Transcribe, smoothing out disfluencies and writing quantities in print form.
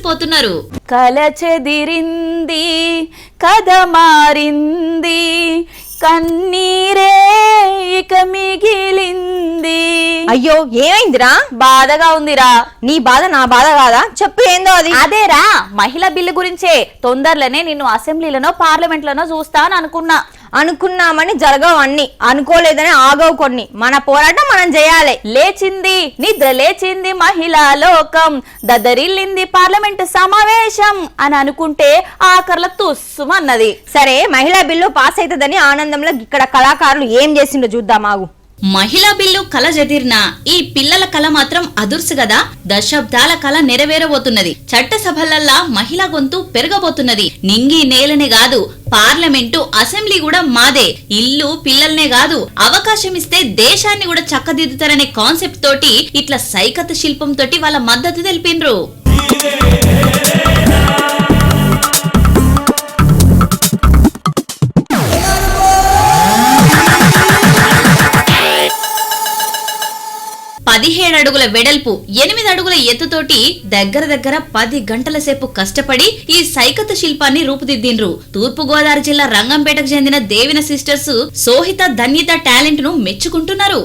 పోతున్నారు. కల చెదిరింది, కథ మారింది, కన్నీరే ఇక మిగిలింది. అయ్యో ఏమైందిరా? బాధగా ఉందిరా. నీ బాధ నా బాధ కాదా? చెప్పు ఏందో అది. అదేరా మహిళా బిల్లు గురించే. తొందరలోనే నిన్ను అసెంబ్లీలోనో పార్లమెంట్లోనో చూస్తాను అనుకున్నామని జరగవన్నీ, అనుకోలేదని ఆగవు కొన్ని. మన పోరాటం మనం చేయాలి. లేచింది నిద్ర లేచింది మహిళా లోకం, దద్దరిల్లింది పార్లమెంట్ సమావేశం అని అనుకుంటే ఆఖర్ల తుస్సుమన్నది. సరే మహిళా బిల్లు పాస్ అవుతుందని ఆనందంలో ఇక్కడ కళాకారులు ఏం చేసిండో చూద్దాం ఆగు. మహిళా బిల్లు కల జదిర్నా ఈ పిల్లల కల మాత్రం అదుర్సు గదా. దశాబ్దాల కల నెరవేరబోతున్నది. చట్టసభలల్లా మహిళా గొంతు పెరగబోతున్నది. నింగి నేలనే కాదు, పార్లమెంటు అసెంబ్లీ కూడా మాదే. ఇల్లు పిల్లల్నే కాదు, అవకాశం ఇస్తే దేశాన్ని కూడా చక్కదిద్దుతారనే కాన్సెప్ట్ తోటి ఇట్లా సైకత శిల్పం తోటి వాళ్ళ మద్దతు తెలిపిండ్రు. పదిహేడు అడుగుల వెడల్పు, 8 అడుగుల ఎత్తుతోటి దగ్గర 10 గంటల సేపు కష్టపడి ఈ సైకత శిల్పాన్ని రూపుదిద్దిండ్రు. తూర్పు గోదావరి జిల్లా రంగంపేటకు చెందిన దేవిన సిస్టర్స్ సోహిత ధన్యత టాలెంట్ ను మెచ్చుకుంటున్నారు.